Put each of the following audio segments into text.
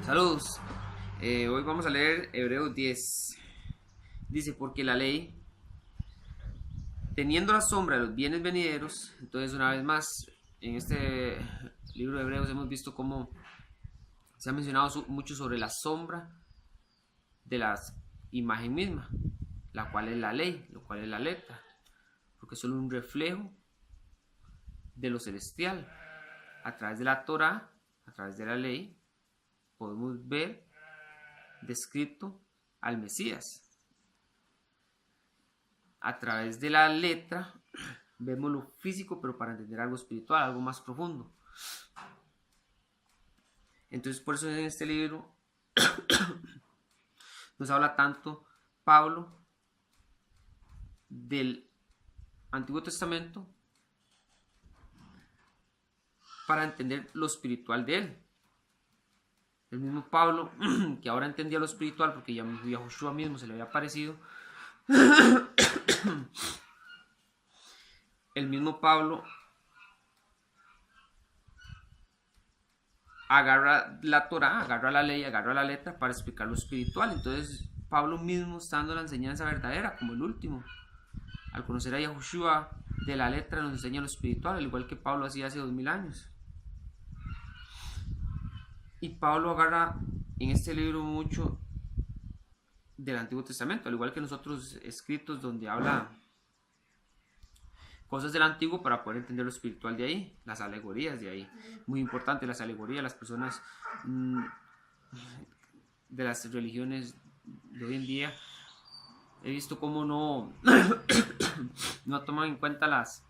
Saludos. Hoy vamos a leer Hebreos 10. Dice, porque la ley, teniendo la sombra de los bienes venideros, entonces una vez más, en este libro de Hebreos hemos visto cómo se ha mencionado mucho sobre la sombra de la imagen misma, la cual es la ley, lo cual es la letra, porque es solo un reflejo de lo celestial. A través de la Torah, a través de la ley, podemos ver descrito al Mesías. A través de la letra vemos lo físico, pero para entender algo espiritual, algo más profundo. Entonces, por eso en este libro nos habla tanto Pablo del Antiguo Testamento para entender lo espiritual de él. El mismo Pablo, que ahora entendía lo espiritual porque ya a Joshua mismo se le había aparecido, el mismo Pablo agarra la Torah, agarra la ley, agarra la letra para explicar lo espiritual. Entonces Pablo mismo está dando la enseñanza verdadera como el último. Al conocer a Yahushua de la letra nos enseña lo espiritual, al igual que Pablo hacía hace 2000 años. Y Pablo agarra en este libro mucho del Antiguo Testamento, al igual que nosotros escritos donde habla cosas del Antiguo para poder entender lo espiritual de ahí, las alegorías de ahí. Muy importante las alegorías, las personas de las religiones de hoy en día he visto cómo no toman en cuenta las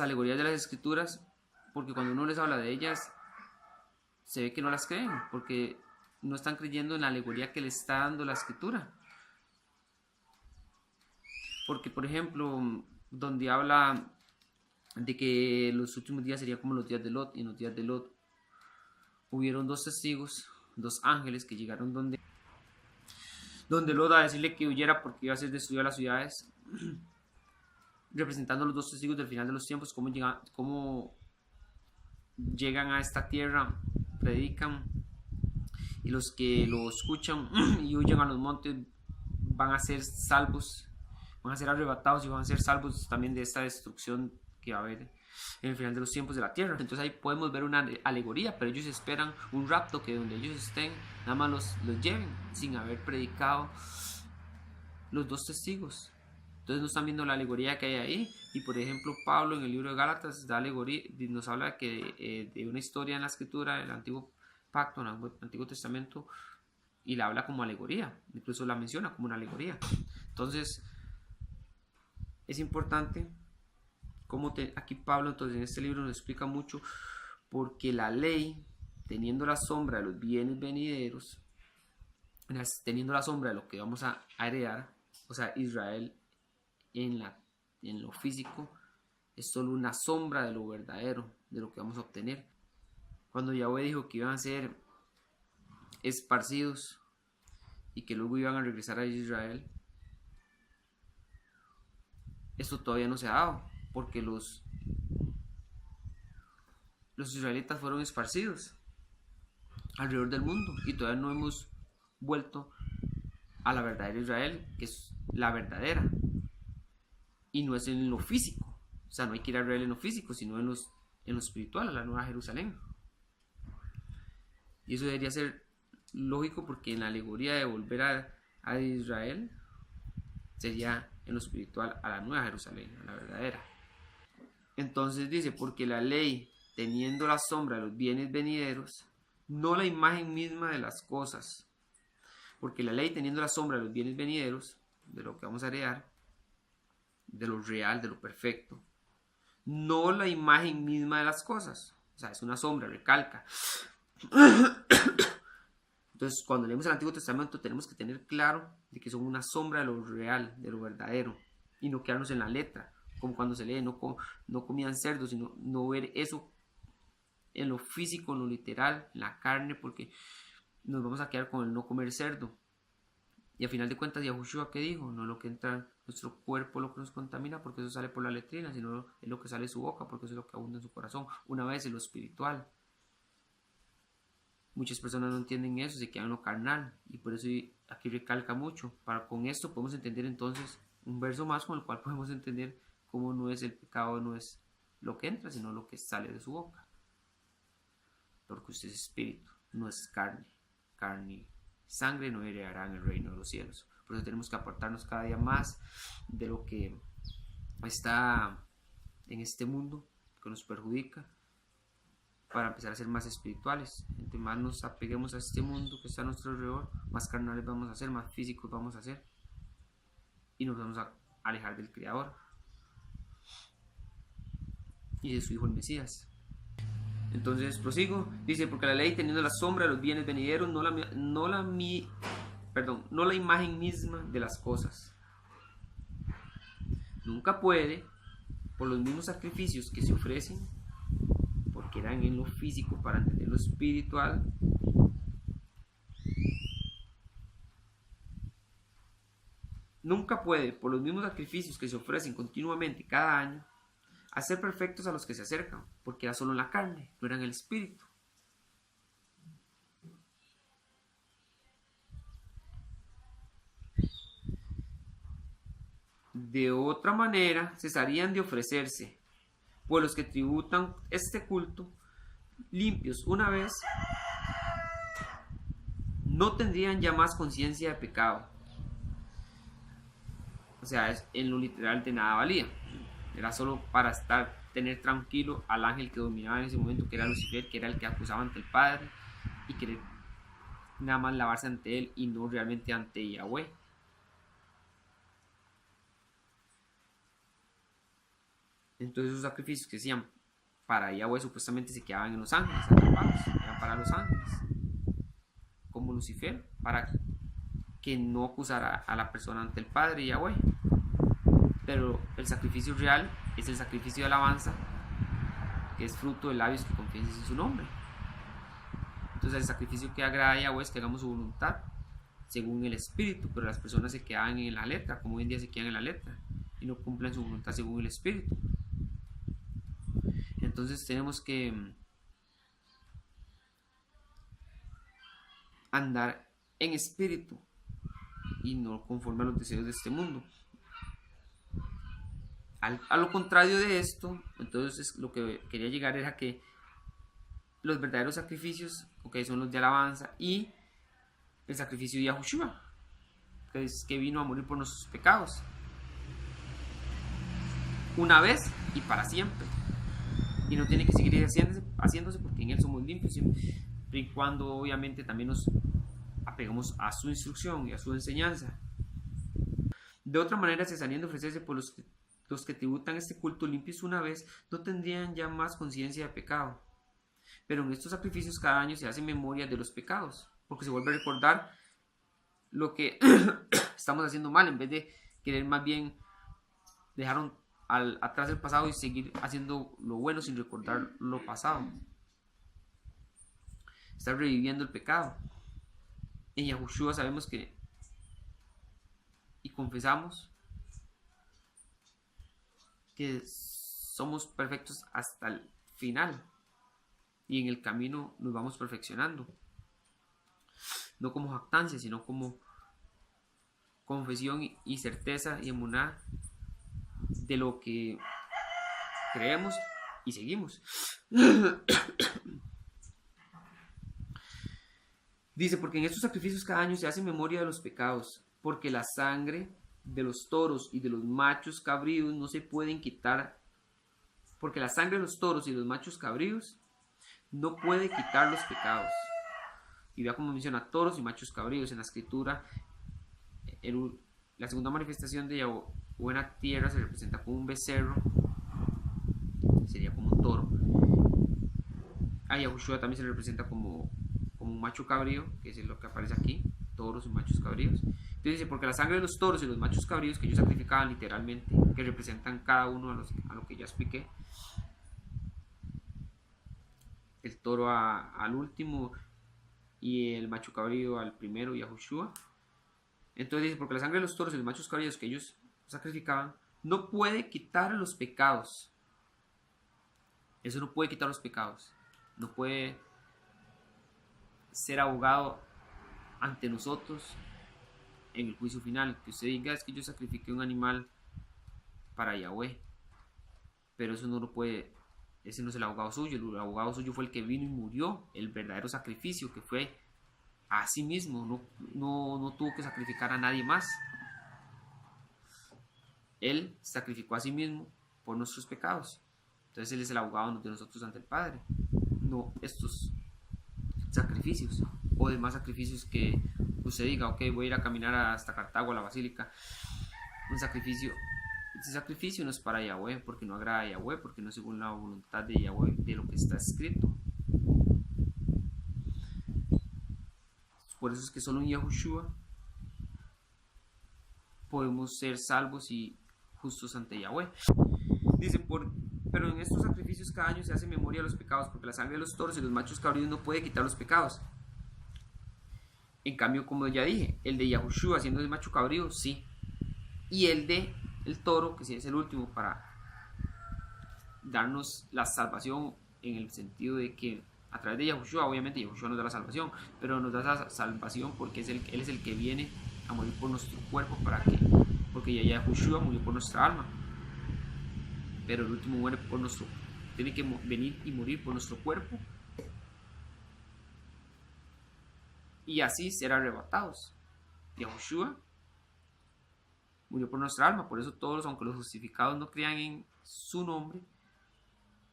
alegorías de las escrituras, porque cuando uno les habla de ellas se ve que no las creen, porque no están creyendo en la alegoría que le está dando la escritura. Porque, por ejemplo, donde habla de que los últimos días serían como los días de Lot, y en los días de Lot hubieron dos testigos, dos ángeles que llegaron donde Lot a decirle que huyera porque iba a ser destruida las ciudades, representando los dos testigos del final de los tiempos, cómo llegan a esta tierra, predican, y los que lo escuchan y huyen a los montes van a ser salvos, van a ser arrebatados y van a ser salvos también de esta destrucción que va a haber en el final de los tiempos de la tierra. Entonces ahí podemos ver una alegoría, pero ellos esperan un rapto que donde ellos estén nada más los lleven sin haber predicado los dos testigos. Entonces no están viendo la alegoría que hay ahí. Y por ejemplo Pablo en el libro de Gálatas da alegoría, nos habla que, de una historia en la escritura del antiguo pacto, en el Antiguo Testamento, y la habla como alegoría, incluso la menciona como una alegoría. Entonces es importante como aquí Pablo entonces en este libro nos explica mucho, porque la ley, teniendo la sombra de los bienes venideros, teniendo la sombra de lo que vamos a heredar, o sea, Israel en lo físico, es solo una sombra de lo verdadero, de lo que vamos a obtener. Cuando Yahweh dijo que iban a ser esparcidos y que luego iban a regresar a Israel, esto todavía no se ha dado, porque los israelitas fueron esparcidos alrededor del mundo y todavía no hemos vuelto a la verdadera Israel, que es la verdadera, y no es en lo físico, o sea, no hay que ir a Israel en lo físico, sino en lo espiritual, a la Nueva Jerusalén. Y eso debería ser lógico, porque en la alegoría de volver a Israel sería en lo espiritual a la Nueva Jerusalén, a la verdadera. Entonces dice, porque la ley, teniendo la sombra de los bienes venideros, no la imagen misma de las cosas, porque la ley, teniendo la sombra de los bienes venideros, de lo que vamos a heredar, de lo real, de lo perfecto, no la imagen misma de las cosas, o sea, es una sombra, recalca. Entonces, cuando leemos el Antiguo Testamento tenemos que tener claro de que son una sombra de lo real, de lo verdadero, y no quedarnos en la letra, como cuando se lee, no comían cerdo, sino no ver eso en lo físico, en lo literal, en la carne, porque nos vamos a quedar con el no comer cerdo. Y a final de cuentas, Yahushua, ¿qué dijo? No es lo que entra en nuestro cuerpo lo que nos contamina, porque eso sale por la letrina, sino es lo que sale de su boca, porque eso es lo que abunda en su corazón. Una vez en lo espiritual. Muchas personas no entienden eso, se quedan en lo carnal, y por eso aquí recalca mucho. Con esto podemos entender entonces un verso más con el cual podemos entender cómo no es el pecado, no es lo que entra, sino lo que sale de su boca. Porque usted es espíritu, no es carne. Carne y sangre no heredarán el reino de los cielos. Por eso tenemos que apartarnos cada día más de lo que está en este mundo, que nos perjudica, para empezar a ser más espirituales. Entre más nos apeguemos a este mundo que está a nuestro alrededor, más carnales vamos a ser, más físicos vamos a ser, y nos vamos a alejar del Creador y de su Hijo el Mesías. Entonces prosigo, dice, porque la ley, teniendo la sombra de los bienes venideros, no la imagen misma de las cosas, nunca puede, por los mismos sacrificios que se ofrecen, porque eran en lo físico para entender lo espiritual, nunca puede, por los mismos sacrificios que se ofrecen continuamente cada año, hacer perfectos a los que se acercan, porque era solo en la carne, no era en el espíritu. De otra manera, cesarían de ofrecerse, pues los que tributan este culto, limpios una vez, no tendrían ya más conciencia de pecado. O sea, en lo literal de nada valía. Era solo para tener tranquilo al ángel que dominaba en ese momento, que era Lucifer, que era el que acusaba ante el Padre, y querer nada más lavarse ante él y no realmente ante Yahweh. Entonces esos sacrificios que hacían para Yahweh supuestamente se quedaban en los ángeles, atrapados, eran para los ángeles, como Lucifer, para que no acusara a la persona ante el Padre Yahweh. Pero el sacrificio real es el sacrificio de alabanza, que es fruto de labios que confiesan en su nombre. Entonces el sacrificio que agrada a Yahweh es que hagamos su voluntad según el espíritu, pero las personas se quedan en la letra, como hoy en día se quedan en la letra, y no cumplen su voluntad según el espíritu. Entonces tenemos que andar en espíritu y no conforme a los deseos de este mundo. A lo contrario de esto, entonces lo que quería llegar era que los verdaderos sacrificios, son los de alabanza, y el sacrificio de Yahushua, que vino a morir por nuestros pecados, una vez y para siempre, y no tiene que seguir haciéndose porque en él somos limpios, siempre y cuando obviamente también nos apegamos a su instrucción y a su enseñanza. De otra manera, cesarían de ofrecerse por los que tributan este culto limpios una vez, no tendrían ya más conciencia de pecado. Pero en estos sacrificios cada año se hace memoria de los pecados, porque se vuelve a recordar lo que estamos haciendo mal, en vez de querer más bien dejar atrás el pasado y seguir haciendo lo bueno sin recordar lo pasado. Estar reviviendo el pecado. En Yahushua sabemos que y confesamos que somos perfectos hasta el final, y en el camino nos vamos perfeccionando, no como jactancia, sino como confesión y certeza y emuná de lo que creemos y seguimos. Dice, porque en estos sacrificios cada año se hace memoria de los pecados, porque la sangre de los toros y de los machos cabríos no se pueden quitar, porque la sangre de los toros y de los machos cabríos no puede quitar los pecados. Y vea cómo menciona toros y machos cabríos en la escritura. La segunda manifestación de Yahweh en la tierra se representa como un becerro, sería como un toro. A Yahushua también se le representa como un macho cabrío, que es lo que aparece aquí, toros y machos cabríos. Entonces dice, porque la sangre de los toros y los machos cabríos que ellos sacrificaban literalmente, que representan cada uno a lo que ya expliqué, el toro al último y el macho cabrío al primero, Yahushua. Entonces dice, porque la sangre de los toros y los machos cabríos que ellos sacrificaban no puede quitar los pecados. Eso no puede quitar los pecados. No puede ser abogado ante nosotros en el juicio final. Que usted diga, es que yo sacrifiqué un animal para Yahweh, pero eso no lo puede, ese no es el abogado suyo. El abogado suyo fue el que vino y murió, el verdadero sacrificio, que fue a sí mismo, no tuvo que sacrificar a nadie más. Él sacrificó a sí mismo por nuestros pecados. Entonces él es el abogado de nosotros ante el Padre, no estos sacrificios o demás sacrificios que usted diga, ok, voy a ir a caminar hasta Cartago, a la basílica. Un sacrificio, ese sacrificio no es para Yahweh, porque no agrada a Yahweh, porque no es según la voluntad de Yahweh, de lo que está escrito. Por eso es que solo en Yahushua podemos ser salvos y justos ante Yahweh. Dice, pero en estos sacrificios cada año se hace memoria de los pecados, porque la sangre de los toros y los machos cabríos no puede quitar los pecados. En cambio, como ya dije, el de Yahushua siendo el macho cabrío, sí. Y el de el toro, que sí es el último, para darnos la salvación, en el sentido de que a través de Yahushua, obviamente Yahushua nos da la salvación, pero nos da la salvación porque él es el que viene a morir por nuestro cuerpo. ¿Para qué? Porque ya Yahushua murió por nuestra alma, pero el último muere por nuestro, tiene que venir y morir por nuestro cuerpo, y así ser arrebatados. Yahushua murió por nuestra alma, por eso todos, aunque los justificados no crean en su nombre,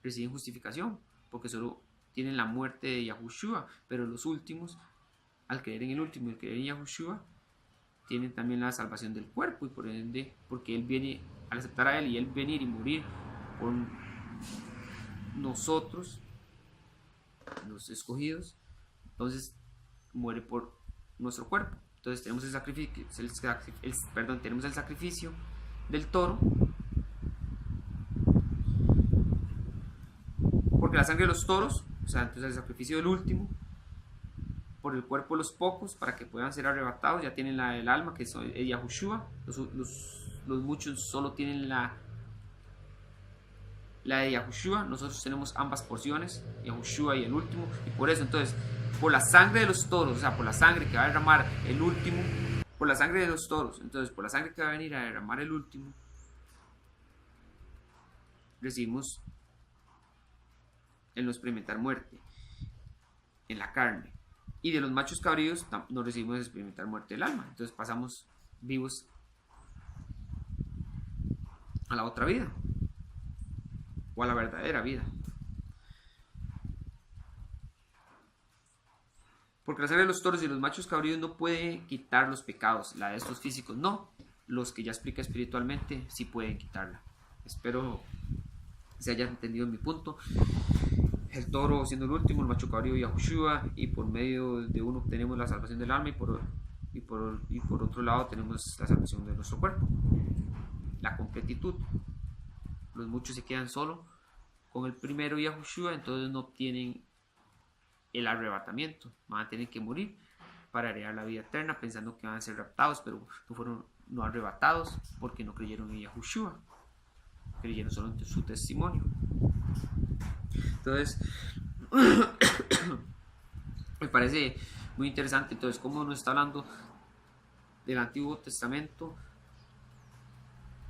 reciben justificación, porque solo tienen la muerte de Yahushua, pero los últimos, al creer en el último y al creer en Yahushua, tienen también la salvación del cuerpo, y por ende, porque él viene, al aceptar a él y él venir y morir por nosotros, los escogidos, entonces muere por nuestro cuerpo. Entonces tenemos el sacrificio, tenemos el sacrificio del toro, porque la sangre de los toros, o sea, entonces el sacrificio del último, por el cuerpo de los pocos, para que puedan ser arrebatados, ya tienen el alma, que es Yahushua. Los muchos solo tienen la de Yahushua. Nosotros tenemos ambas porciones, Yahushua y el último, y por eso entonces, por la sangre de los toros, o sea, por la sangre que va a derramar el último, por la sangre de los toros, entonces por la sangre que va a venir a derramar el último, recibimos el no experimentar muerte en la carne. Y de los machos cabríos no recibimos experimentar muerte del alma. Entonces pasamos vivos a la otra vida, o a la verdadera vida. Porque la sangre de los toros y los machos cabríos no puede quitar los pecados. La de estos físicos no. Los que ya explica espiritualmente sí pueden quitarla. Espero se haya entendido mi punto. El toro siendo el último, el macho cabrío Yahushua, y por medio de uno obtenemos la salvación del alma, y por otro lado tenemos la salvación de nuestro cuerpo, la completitud. Los muchos se quedan solo con el primero Yahushua, entonces no obtienen el arrebatamiento, van a tener que morir para heredar la vida eterna, pensando que van a ser raptados, pero no fueron arrebatados porque no creyeron en Yahushua, creyeron solo en su testimonio. Entonces me parece muy interesante entonces cómo nos está hablando del Antiguo Testamento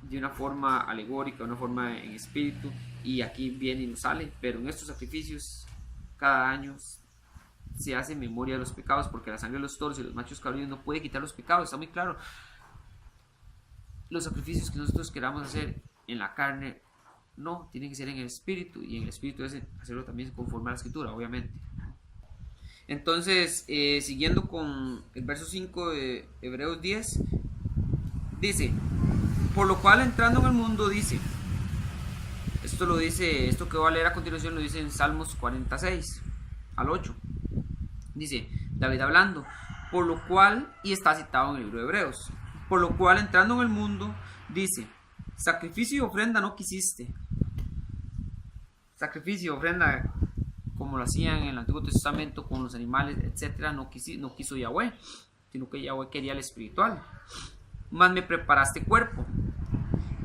de una forma alegórica, una forma en espíritu, y aquí viene y nos sale, pero en estos sacrificios cada año se hace memoria de los pecados, porque la sangre de los toros y los machos cabríos no puede quitar los pecados. Está muy claro. Los sacrificios que nosotros queramos hacer en la carne no, tienen que ser en el espíritu, y en el espíritu es hacerlo también conforme a la escritura, obviamente. Entonces, siguiendo con el verso 5 de Hebreos 10, dice: por lo cual entrando en el mundo, dice, esto que voy a leer a continuación lo dice en Salmos 46 al 8, dice David hablando, por lo cual, y está citado en el libro de Hebreos, por lo cual entrando en el mundo, dice, sacrificio y ofrenda no quisiste. Sacrificio y ofrenda, como lo hacían en el Antiguo Testamento con los animales, etcétera, no quiso Yahweh, sino que Yahweh quería el espiritual. Más me preparaste cuerpo.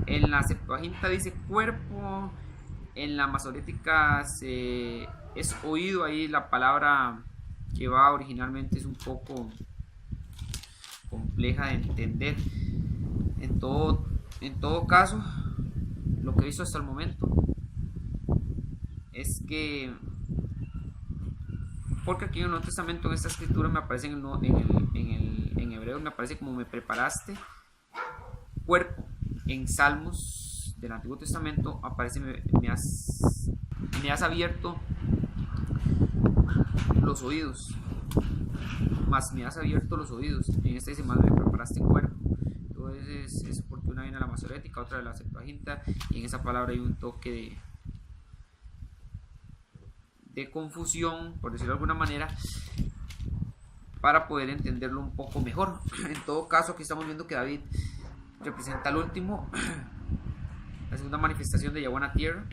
En la Septuaginta dice cuerpo, en la Masorética es oído ahí la palabra que va originalmente es un poco compleja de entender. En todo caso, lo que he visto hasta el momento es que, porque aquí en el Nuevo Testamento, en esta escritura, me aparece en hebreo, me aparece como me preparaste cuerpo. En Salmos del Antiguo Testamento aparece me has abierto los oídos, más me has abierto los oídos. En este dice, más me preparaste cuerpo. Entonces es porque una viene de la Masorética, otra de la Septuaginta, y en esa palabra hay un toque de confusión, por decirlo de alguna manera, para poder entenderlo un poco mejor. En todo caso, aquí estamos viendo que David representa al último, la segunda manifestación de Yahweh en la tierra,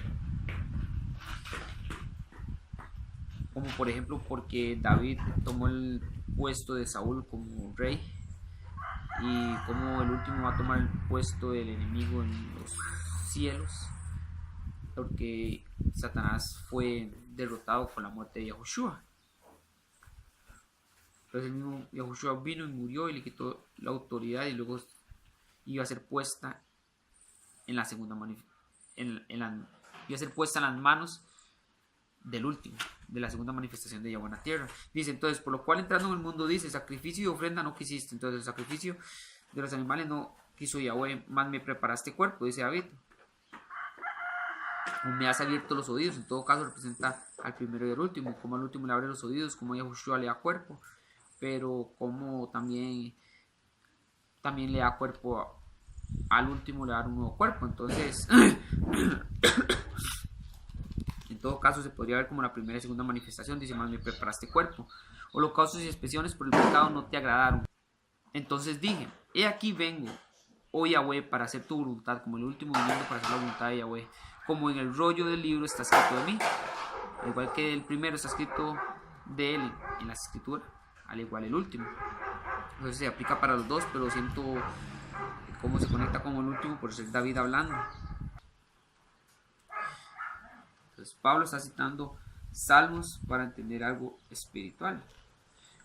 como por ejemplo porque David tomó el puesto de Saúl como rey, y como el último va a tomar el puesto del enemigo en los cielos, porque Satanás fue derrotado con la muerte de Yahushua. Entonces el mismo Yahushua vino y murió y le quitó la autoridad, y luego iba a ser puesta en la segunda iba a ser puesta en las manos del último, de la segunda manifestación de Yahweh en la tierra. Dice entonces, por lo cual entrando en el mundo, dice, sacrificio y ofrenda no quisiste. Entonces el sacrificio de los animales no quiso Yahweh, más me preparaste cuerpo, dice David. Me has abierto los oídos. En todo caso representa al primero y al último, como al último le abre los oídos, como Yahushua le da cuerpo, pero como también le da cuerpo al último, le da un nuevo cuerpo. Entonces en todo caso se podría ver como la primera y segunda manifestación. Dice, más me preparaste cuerpo. Holocaustos y expiaciones por el pecado no te agradaron. Entonces dije, he aquí vengo, oh Yahweh, para hacer tu voluntad, como el último viniendo para hacer la voluntad de Yahweh. Como en el rollo del libro está escrito de mí, al igual que el primero está escrito de él en la escritura, al igual el último. Entonces se aplica para los dos, pero siento cómo se conecta con el último por ser David hablando. Entonces Pablo está citando salmos para entender algo espiritual,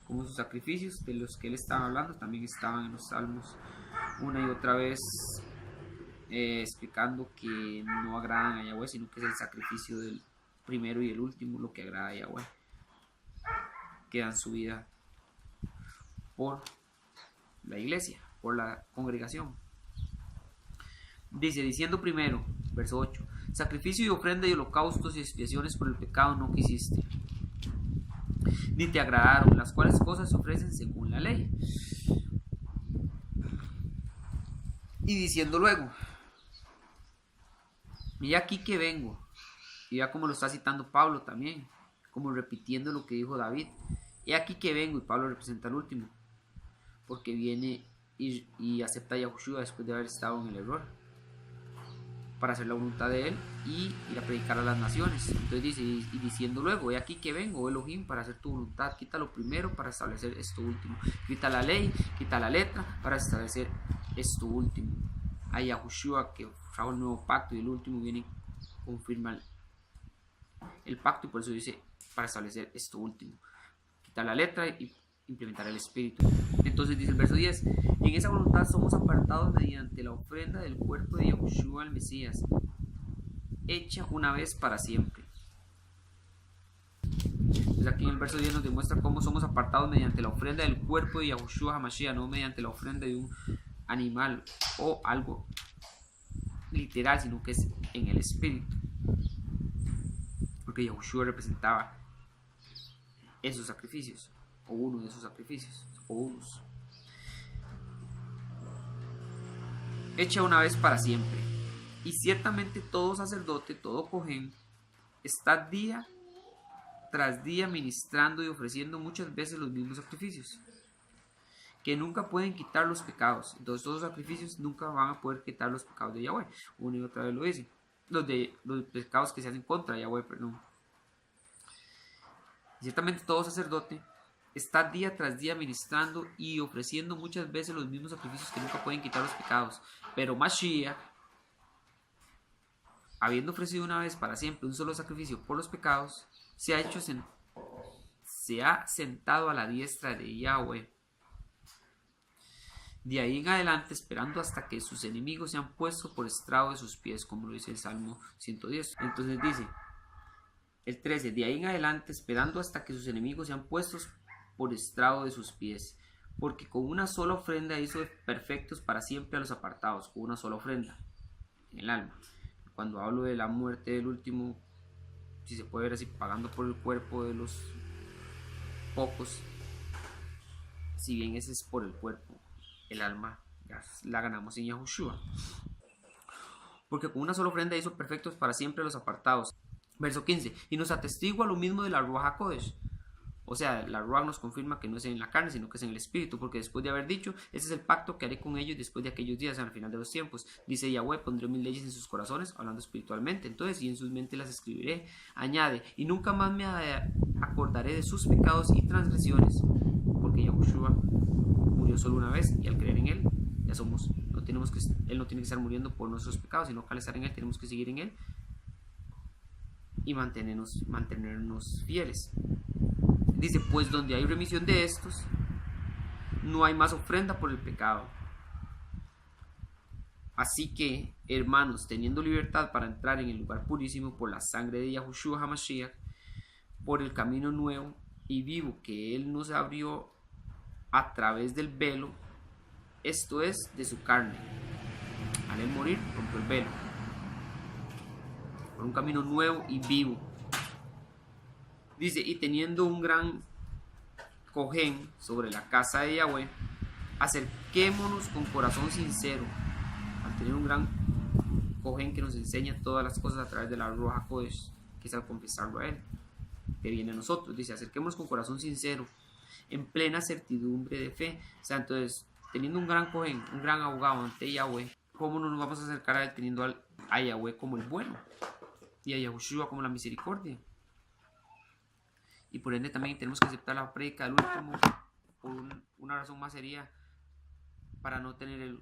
como sus sacrificios de los que él estaba hablando también estaban en los salmos una y otra vez, explicando que no agradan a Yahweh, sino que es el sacrificio del primero y el último lo que agrada a Yahweh, que dan su vida por la iglesia, por la congregación. Dice, diciendo primero, verso 8, sacrificio y ofrenda y holocaustos y expiaciones por el pecado no quisiste, ni te agradaron, las cuales cosas se ofrecen según la ley. Y diciendo luego, y aquí que vengo, y ya como lo está citando Pablo también, como repitiendo lo que dijo David, y aquí que vengo, y Pablo representa al último, porque viene y acepta a Yahushua después de haber estado en el error, para hacer la voluntad de él y ir a predicar a las naciones. Entonces dice, y diciendo luego, he aquí que vengo, Elohim, para hacer tu voluntad, quita lo primero para establecer esto último, quita la ley, quita la letra para establecer esto último. A Yahushua que trajo el nuevo pacto, y el último viene y confirma el pacto, y por eso dice para establecer esto último, quitar la letra y implementar el espíritu. Entonces dice el verso 10, en esa voluntad somos apartados mediante la ofrenda del cuerpo de Yahushua el Mesías, hecha una vez para siempre. Entonces aquí en el verso 10 nos demuestra cómo somos apartados mediante la ofrenda del cuerpo de Yahushua HaMashiach, no mediante la ofrenda de un animal o algo literal, sino que es en el espíritu, porque Yahushua representaba esos sacrificios, o uno de esos sacrificios, o unos. Hecha una vez para siempre, y ciertamente todo sacerdote, todo cojén, está día tras día ministrando y ofreciendo muchas veces los mismos sacrificios, que nunca pueden quitar los pecados. Entonces todos los sacrificios nunca van a poder quitar los pecados de Yahweh. Una y otra vez lo dice, los pecados que se hacen contra Yahweh, perdón. Y ciertamente todo sacerdote está día tras día ministrando y ofreciendo muchas veces los mismos sacrificios que nunca pueden quitar los pecados. Pero Mashiach, habiendo ofrecido una vez para siempre un solo sacrificio por los pecados, se ha hecho se ha sentado a la diestra de Yahweh. De ahí en adelante, esperando hasta que sus enemigos sean puestos por estrado de sus pies, como lo dice el Salmo 110. Entonces dice el 13, de ahí en adelante, esperando hasta que sus enemigos sean puestos por estrado de sus pies, porque con una sola ofrenda hizo perfectos para siempre a los apartados, con una sola ofrenda en el alma. Cuando hablo de la muerte del último, si se puede ver así, pagando por el cuerpo de los pocos, si bien ese es por el cuerpo, el alma ya la ganamos en Yahushua, porque con una sola ofrenda hizo perfectos para siempre a los apartados. Verso 15, y nos atestigua lo mismo de la Ruach HaKodesh. O sea, la Ruach nos confirma que no es en la carne, sino que es en el espíritu, porque después de haber dicho, ese es el pacto que haré con ellos después de aquellos días, al final de los tiempos. Dice Yahweh, pondré mis leyes en sus corazones, hablando espiritualmente, entonces, y en sus mentes las escribiré. Añade, y nunca más me acordaré de sus pecados y transgresiones, porque Yahushua murió solo una vez, y al creer en él, ya somos, él no tiene que estar muriendo por nuestros pecados, sino que al estar en él, tenemos que seguir en él, y mantenernos fieles. Dice, pues donde hay remisión de estos, no hay más ofrenda por el pecado. Así que, hermanos, teniendo libertad para entrar en el lugar purísimo por la sangre de Yahushua HaMashiach, por el camino nuevo y vivo que Él nos abrió a través del velo, esto es, de su carne. Al Él morir, rompió el velo. Por un camino nuevo y vivo. Dice, y teniendo un gran cojén sobre la casa de Yahweh, acerquémonos con corazón sincero, al tener un gran cojén que nos enseña todas las cosas a través de la Ruach HaKodesh, que es al confesarlo a Él, que viene a nosotros. Dice, acerquémonos con corazón sincero, en plena certidumbre de fe. O sea, entonces, teniendo un gran cojén, un gran abogado ante Yahweh, ¿cómo no nos vamos a acercar a Él teniendo a Yahweh como el bueno y a Yahushua como la misericordia? Y por ende también tenemos que aceptar la prédica del último, por una razón más sería para no tener el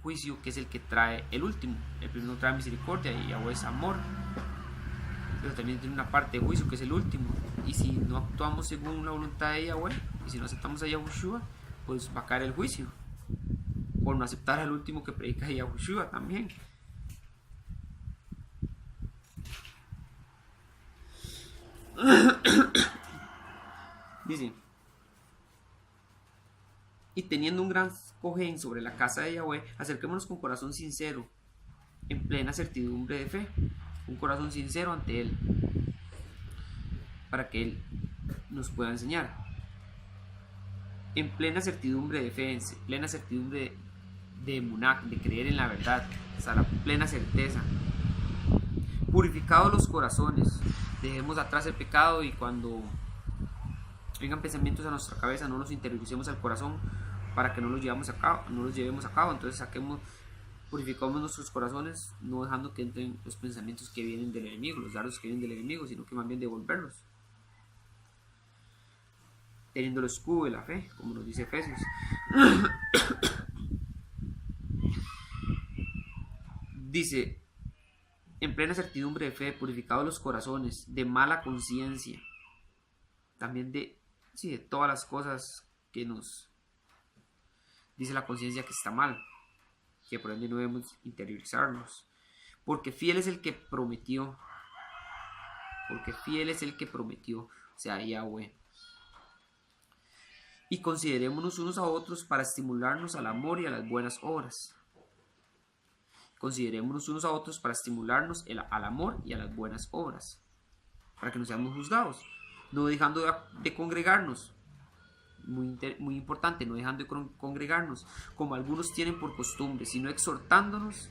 juicio que es el que trae el último. El primero trae misericordia y Yahweh es amor, pero también tiene una parte de juicio que es el último. Y si no actuamos según la voluntad de Yahweh, y si no aceptamos a Yahushua, pues va a caer el juicio por no aceptar al último que predica Yahushua también. Dice, y teniendo un gran cojén sobre la casa de Yahweh, acerquémonos con corazón sincero, en plena certidumbre de fe, un corazón sincero ante Él, para que Él nos pueda enseñar. En plena certidumbre de fe, en plena certidumbre de emuná, de creer en la verdad, o sea, la plena certeza. Purificados los corazones, dejemos atrás el pecado y cuando vengan pensamientos a nuestra cabeza, no los interioricemos al corazón para que no los llevemos a cabo. Entonces purificamos nuestros corazones, no dejando que entren los pensamientos que vienen del enemigo, los dardos que vienen del enemigo, sino que más bien devolverlos, teniendo el escudo de la fe, como nos dice Efesios. Dice, en plena certidumbre de fe, purificados los corazones de mala conciencia, también de todas las cosas que nos dice la conciencia que está mal, que por ende no debemos interiorizarnos, porque fiel es el que prometió, o sea, Yahweh. Y considerémonos unos a otros para estimularnos al amor y a las buenas obras. Considerémonos unos a otros para estimularnos al amor y a las buenas obras, para que no seamos juzgados, no dejando de congregarnos. Muy importante, no dejando de congregarnos, como algunos tienen por costumbre, sino exhortándonos,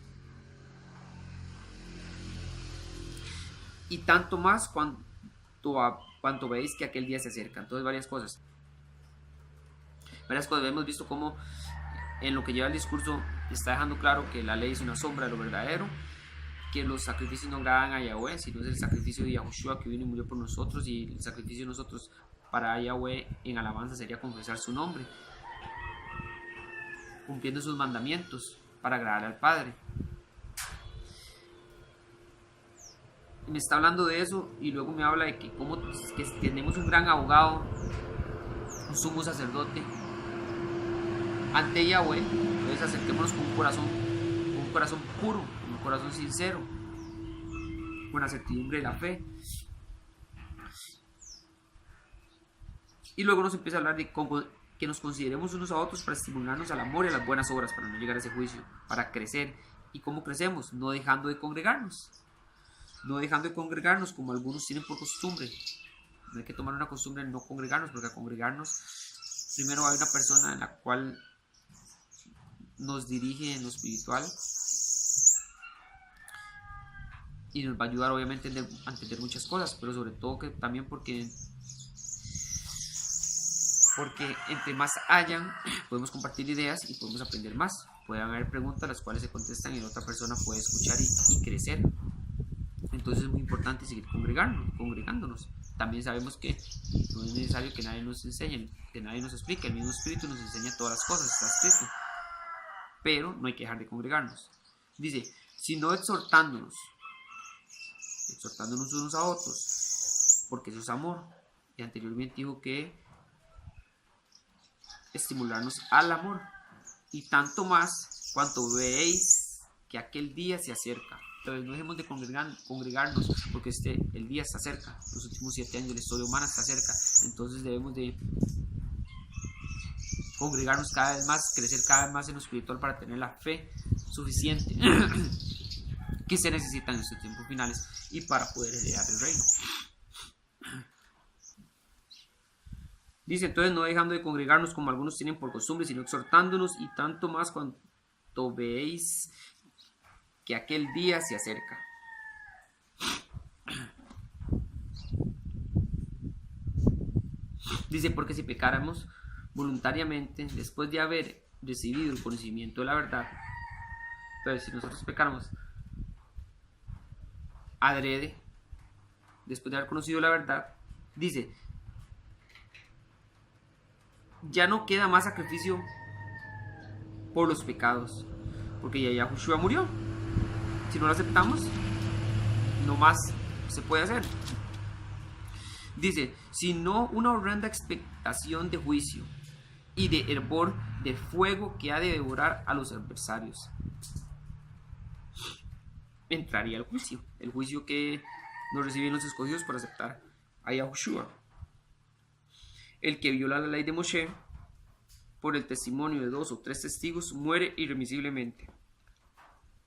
y tanto más cuanto veis que aquel día se acerca. Entonces, varias cosas. Hemos visto cómo en lo que lleva el discurso está dejando claro que la ley es una sombra de lo verdadero, que los sacrificios no agradan a Yahweh, sino es el sacrificio de Yahushua que vino y murió por nosotros, y el sacrificio de nosotros para Yahweh en alabanza sería confesar su nombre, cumpliendo sus mandamientos para agradar al Padre. me está hablando de eso y luego me habla de que como que tenemos un gran abogado, un sumo sacerdote ante Yahweh. Entonces acerquémonos con un corazón puro, con un corazón sincero, con la certidumbre de la fe. Y luego nos empieza a hablar de cómo que nos consideremos unos a otros para estimularnos al amor y a las buenas obras, para no llegar a ese juicio, para crecer. ¿Y cómo crecemos? No dejando de congregarnos. No dejando de congregarnos como algunos tienen por costumbre. No hay que tomar una costumbre de no congregarnos, porque a congregarnos primero hay una persona en la cual nos dirige en lo espiritual y nos va a ayudar obviamente a entender muchas cosas, pero sobre todo que también porque entre más hayan, podemos compartir ideas y podemos aprender más. Pueden haber preguntas las cuales se contestan y la otra persona puede escuchar y crecer. Entonces es muy importante seguir congregándonos. También sabemos que no es necesario que nadie nos enseñe, que nadie nos explique. El mismo Espíritu nos enseña todas las cosas, está escrito. Pero no hay que dejar de congregarnos. Dice, sino exhortándonos unos a otros, porque eso es amor. Y anteriormente dijo que estimularnos al amor, y tanto más cuanto veis que aquel día se acerca. Entonces no dejemos de congregarnos, porque el día está cerca. Los últimos 7 años de la historia humana está cerca. Entonces debemos de congregarnos cada vez más, crecer cada vez más en lo espiritual para tener la fe suficiente que se necesita en estos tiempos finales y para poder heredar el reino. Dice, entonces no dejando de congregarnos como algunos tienen por costumbre, sino exhortándonos, y tanto más cuanto veis que aquel día se acerca. Dice, porque si pecáramos voluntariamente, después de haber recibido el conocimiento de la verdad, entonces si nosotros pecáramos adrede, después de haber conocido la verdad, dice, ya no queda más sacrificio por los pecados, porque ya Yahushua murió. Si no lo aceptamos, no más se puede hacer. Dice, sino una horrenda expectación de juicio y de hervor de fuego que ha de devorar a los adversarios. Entraría el juicio que nos reciben los escogidos por aceptar a Yahushua. El que viola la ley de Moshe por el testimonio de 2 o 3 testigos muere irremisiblemente.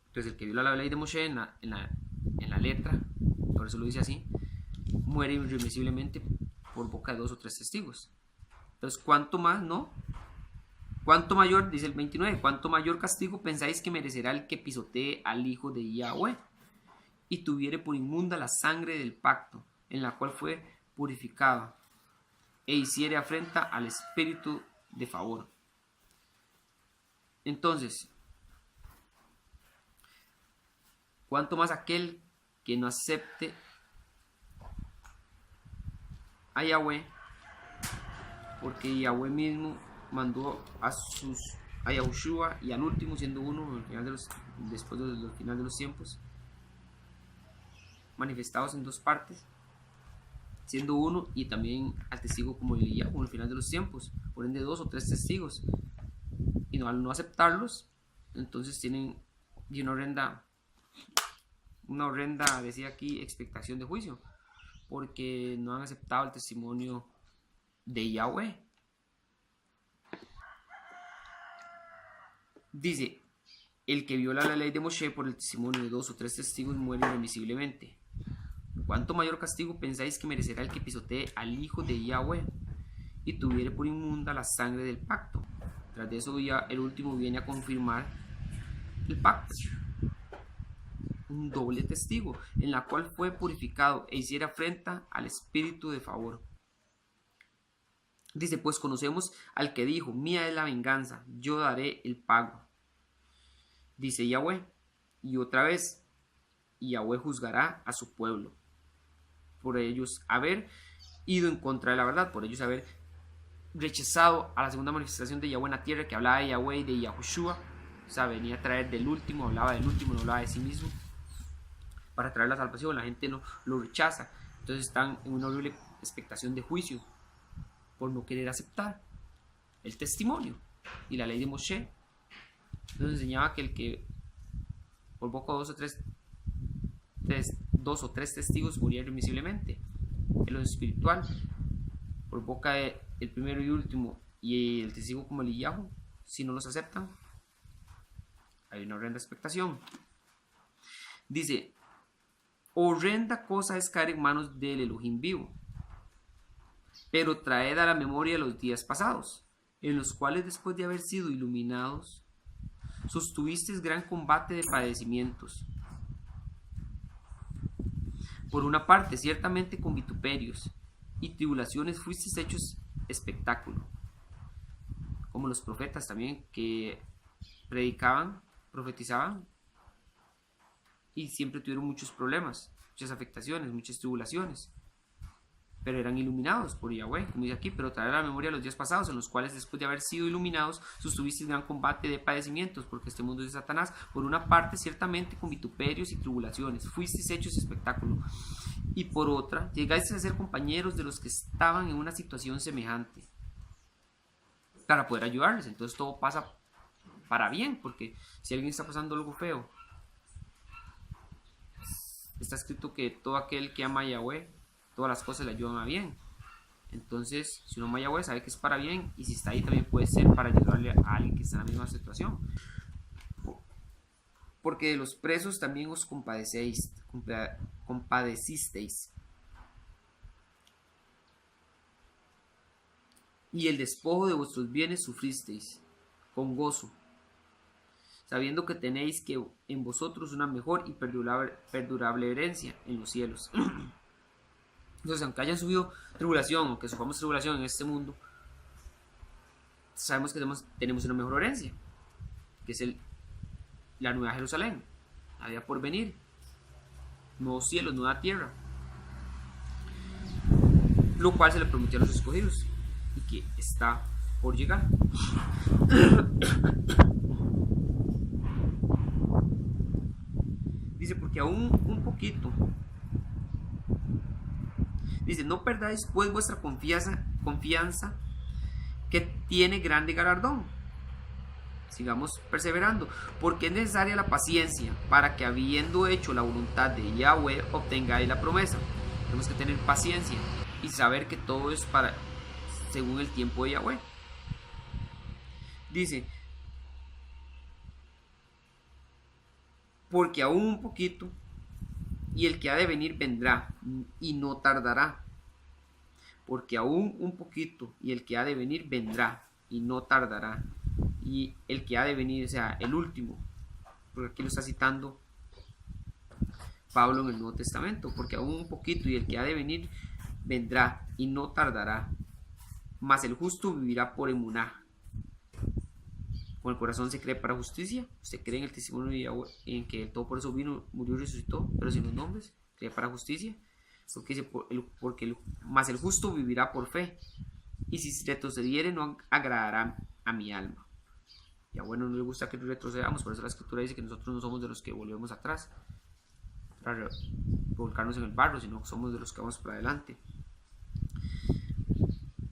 Entonces el que viola la ley de Moshe en la letra, por eso lo dice así, muere irremisiblemente por boca de 2 o 3 testigos. Entonces, ¿cuánto más, no? ¿Cuánto mayor, dice el 29, cuánto mayor castigo pensáis que merecerá el que pisotee al hijo de Yahweh y tuviere por inmunda la sangre del pacto, en la cual fue purificado, e hiciere afrenta al espíritu de favor? Entonces, ¿cuánto más aquel que no acepte a Yahweh? Porque Yahweh mismo mandó a Yahushua y al último, siendo uno después del final de los tiempos, manifestados en 2 partes, siendo uno, y también al testigo como Elías, como el final de los tiempos, por ende 2 o 3 testigos, y no, al no aceptarlos, entonces tienen una horrenda, decía aquí, expectación de juicio, porque no han aceptado el testimonio de Yahweh. Dice, el que viola la ley de Moshe por el testimonio de 2 o 3 testigos muere irremisiblemente. ¿Cuánto mayor castigo pensáis que merecerá el que pisotee al hijo de Yahweh y tuviere por inmunda la sangre del pacto? Tras de eso ya el último viene a confirmar el pacto, un doble testigo, en la cual fue purificado e hiciera afrenta al espíritu de favor. Dice, pues conocemos al que dijo, mía es la venganza, yo daré el pago. Dice Yahweh, y otra vez, Yahweh juzgará a su pueblo, por ellos haber ido en contra de la verdad, por ellos haber rechazado a la segunda manifestación de Yahweh en la tierra, que hablaba de Yahweh y de Yahushua. O sea, venía a traer del último, hablaba del último, no hablaba de sí mismo, para traer la salvación. La gente no lo rechaza. Entonces están en una horrible expectación de juicio por no querer aceptar el testimonio y la ley de Moshe. Nos enseñaba que el que por boca de dos o tres testigos moría irremisiblemente. En lo espiritual, por boca del primero y último y el testigo como Eliyahu, si no los aceptan, hay una horrenda expectación. Dice, horrenda cosa es caer en manos del Elohim vivo, pero traed a la memoria los días pasados, en los cuales después de haber sido iluminados, sostuvisteis gran combate de padecimientos. Por una parte, ciertamente con vituperios y tribulaciones fuisteis hechos espectáculo, como los profetas también, que predicaban, profetizaban, y siempre tuvieron muchos problemas, muchas afectaciones, muchas tribulaciones, pero eran iluminados por Yahweh, como dice aquí, pero traer a la memoria los días pasados, en los cuales después de haber sido iluminados, sostuvisteis gran combate de padecimientos, porque este mundo es de Satanás. Por una parte, ciertamente con vituperios y tribulaciones, fuisteis hechos espectáculo, y por otra, llegáis a ser compañeros de los que estaban en una situación semejante, para poder ayudarles. Entonces todo pasa para bien, porque si alguien está pasando algo feo, está escrito que todo aquel que ama a Yahweh, todas las cosas le ayudan a bien. Entonces, si uno ama a Yahweh, sabe que es para bien, y si está ahí también puede ser para ayudarle a alguien que está en la misma situación. Porque de los presos también os compadecisteis, y el despojo de vuestros bienes sufristeis con gozo, sabiendo que tenéis que en vosotros una mejor y perdurable herencia en los cielos. Entonces, aunque hayan subido tribulación, aunque suframos tribulación en este mundo, sabemos que tenemos una mejor herencia, que es la nueva Jerusalén, la vida por venir, nuevos cielos, nueva tierra, lo cual se le prometió a los escogidos y que está por llegar. Dice, porque aún un poquito, dice, no perdáis pues vuestra confianza que tiene grande galardón. Sigamos perseverando, porque es necesaria la paciencia para que, habiendo hecho la voluntad de Yahweh, obtengáis la promesa. Tenemos que tener paciencia y saber que todo es para según el tiempo de Yahweh. Dice, porque aún un poquito, y el que ha de venir vendrá, y no tardará. Porque aún un poquito, y el que ha de venir vendrá, y no tardará. Y el que ha de venir, o sea, el último, porque aquí lo está citando Pablo en el Nuevo Testamento, porque aún un poquito, y el que ha de venir vendrá, y no tardará. Mas el justo vivirá por emuná. Con el corazón se cree para justicia. Usted cree en el testimonio de Yahweh, en que todo por eso vino, murió y resucitó, pero sin los nombres, cree para justicia. Porque dice, mas el justo vivirá por fe, y si retrocediere no agradará a mi alma. Yahweh no le gusta que retrocedamos, por eso la escritura dice que nosotros no somos de los que volvemos atrás para volcarnos en el barro, sino que somos de los que vamos para adelante.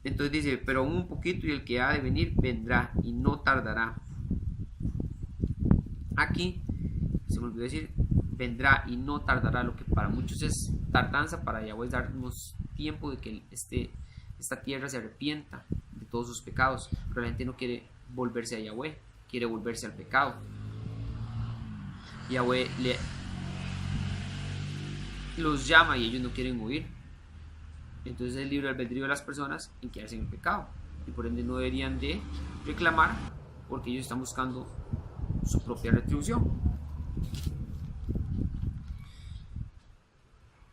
Entonces dice, pero aún un poquito, y el que ha de venir vendrá, y no tardará. Aquí se me olvidó decir, vendrá y no tardará, lo que para muchos es tardanza, para Yahweh es darnos tiempo de que esta tierra se arrepienta de todos sus pecados, pero la gente no quiere volverse a Yahweh, quiere volverse al pecado. Yahweh los llama y ellos no quieren oír. Entonces es el libre albedrío de las personas en quedarse en el pecado, y por ende no deberían de reclamar, porque ellos están buscando su propia retribución.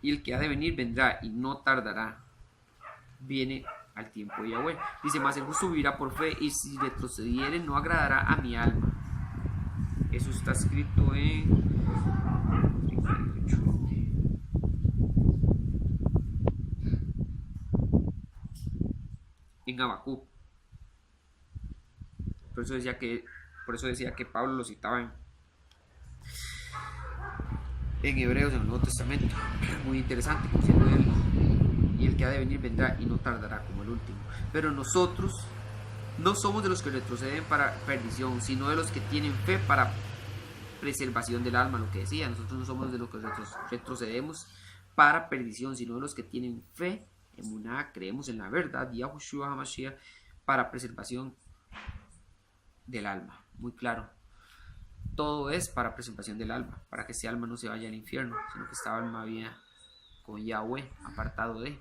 Y el que ha de venir vendrá y no tardará, viene al tiempo de Yahweh. Dice, mas el justo vivirá por fe, y si retrocediere no agradará a mi alma. Eso está escrito en Habacuc. Por eso decía que Pablo lo citaba en Hebreos, en el Nuevo Testamento. Muy interesante, como siendo Él, y el que ha de venir vendrá y no tardará como el último. Pero nosotros no somos de los que retroceden para perdición, sino de los que tienen fe para preservación del alma, lo que decía. Nosotros no somos de los que retrocedemos para perdición, sino de los que tienen fe, emuná, creemos en la verdad, Yahushua HaMashiach, para preservación del alma. Muy claro. Todo es para preservación del alma, para que ese alma no se vaya al infierno, sino que esta alma viva con Yahweh, apartado de